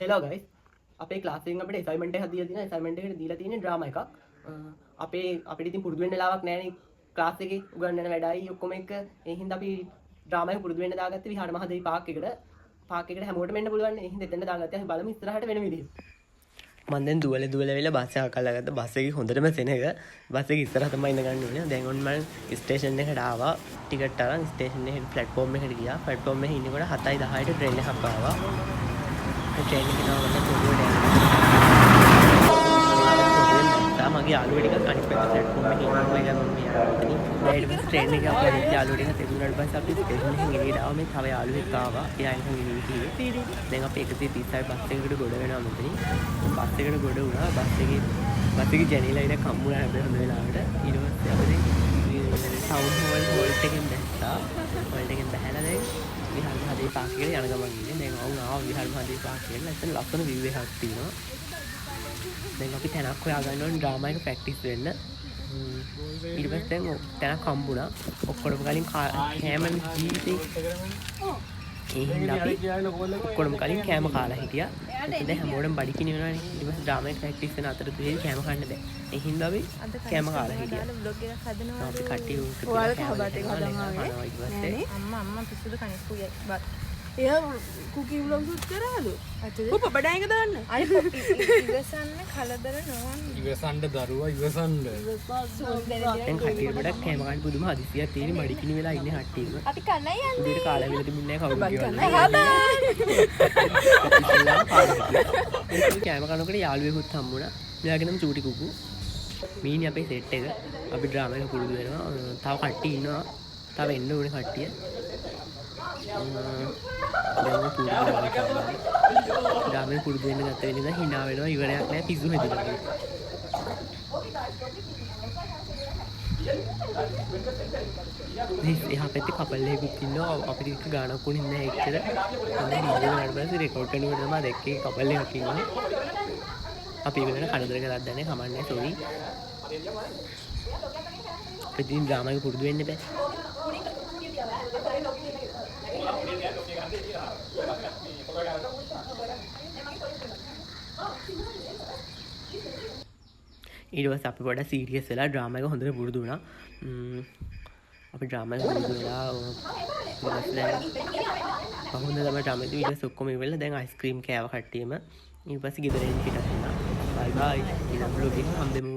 Hello guys අපේ class එකෙන් අපිට අසයින්මන්ට් එකක් දීලා තියෙනවා. අසයින්මන්ට් එකට දීලා තියෙන්නේ ඩ්‍රාමා එකක්. අපිට ඉතින් පුරුදු වෙන්න වෙලාවක් නැහැනේ ක්ලාස් එකේ උගන්වන වැඩයි ඔක්කොම එක. ඒ හින්දා අපි ඩ්‍රාමා එක පුරුදු වෙන්න දාගත්තේ විහාර මහදේවි පාක් එකට. පාක් එකට හැමෝටම එන්න පුළුවන්. ඒ හින්දා එතන දාගත්තේ. අපි බලමු ඉස්සරහට වෙන විදිහ. මම දැන් දුවල වෙලා බස් එකක් අල්ලගත්තා. බස් එකේ හොඳටම සෙනග. බස් එකේ ඉස්සරහ තමයි ඉඳ ගන්න ඕනේ. දැන් ඔන්න මම ස්ටේෂන් එකට ආවා. ටිකට් අරන් ස්ටේෂන් එකේ ප්ලැට්ෆෝම් එකට ගියා. ප්ලැට්ෆෝම් එකේ ඉන්නකොට 7:10ට ට්‍රේන් එකක් ආවා. ट्रेन के नाम मगे आलू टिका अनिक प्लेटफॉर्म में हिंगा होएगा मम्मी राइट बस ट्रेन में क्या अपना नीचे आलू टिका तेरे नड़ बस आपके स्टेशन में गिरी डाव में थावे आलू एक कावा ये आइल हम गिरी थी देंगा पे 130 साइड बस से गड़ गोड़े ना मंत्री बस से गड़ गोड़े उड़ा बस की जर्नी लाइन कम्मुना है हम लावट यूनिवर्सिटी अपने टाउन हॉल टेकन बैठा हॉल टेकन बहला दे විහාර මහදේවි පාක් එකට යන ගමන් ඉන්නේ. දැන් අවුන් ආවා විහාර මහදේවි පාක් එකට. එතන ලස්සන view එකක් තියෙනවා. දැන් අපි තැනක් හොයාගන්න ඕනේ ඩ්‍රාමා එක ප්‍රැක්ටිස් වෙන්න. ඊට පස්සේ දැන් තැනක් හම්බුණා. ඔක්කොම කලින් කෑම ජීවිතේ ඒ හින්දා අපි ඔක්කොම කලින් කෑම කාලා හිටියා. දැන් හැමෝටම බඩි කිනි වෙනවානේ. ඊට පස්සේ ඩ්‍රාමා එක ප්‍රැක්ටිස් වෙන අතරතුරේ කෑම කන්න බෑ. ඒ හින්දා අපි කෑම කාලා හිටියා. vlog එකක් හදනවා. අපි කට්ටිය ඔයාලා කහබත් එක හදනවා. අම්මා පිස්සුද කණිස්කු බත්. එයා කුකී vlog shoot කරාලු. ඔප බඩයක දාන්න. අය ඉවසන්න කලදර නොවන්න. ඉවසන්න දරුවා ඉවසන්න. දැන් කට්ටියට ගොඩක් කෑම කන්න පුදුම හදිසියක් තියෙන මඩි කිනි වෙලා ඉන්නේ කට්ටියම. අපි කන්නයි යන්නේ. උදේට කාලා වෙලා තිබුණේ නැහැ කවුරුත් කියවන්නේ. කෑම කනකොට යාළුවෙකුත් හම්බුණා. මෙයාගේ නම චූටි කුකු. මීනි අපේ සෙට් එක. අපි ඩ්‍රාමා එක පුරුදු වෙනවා. තව කට්ටිය ඉන්නවා. තව එන්න ඕනේ කට්ටිය. දැන් පුරුදු වෙන්න ගත්ත වෙලෙන් hina වෙනවා ඉවරයක් නැහැ පිස්සු හැදිලා. එහා පැත්තේ කපල් එකකුත් ඉන්නවා අපිට එක ගානක් උනේ නැහැ එච්චර. හොඳයි නේද ඊට පස්සේ රෙකෝඩ් කරනකොට තමයි දැක්කේ කපල් එකක් ඉන්නවා. අපි වෙන කනදර කරලා දැන්නේ කමන්නේ සෝරි. අපි දින් ඩ්‍රාමා එක පුරුදු වෙන්න බෑ. ඊට පස්සේ අපි පොඩ්ඩක් සීරියස් වෙලා ඩ්‍රාමා එක හොඳට පුරුදු වුණා. අපි ඩ්‍රාමා එක පුරුදු වෙලා කොහොමද තමයි ඩ්‍රාමා එක ඊට පස්සේ ඔක්කොම ඉවරලා දැන් අයිස්ක්‍රීම් කෑව කට්ටියම. ඊට පස්සේ ගෙදර එන්න පිටත් වුණා. බයි බයි ඊළඟ vlog එකේ හම්බෙමු.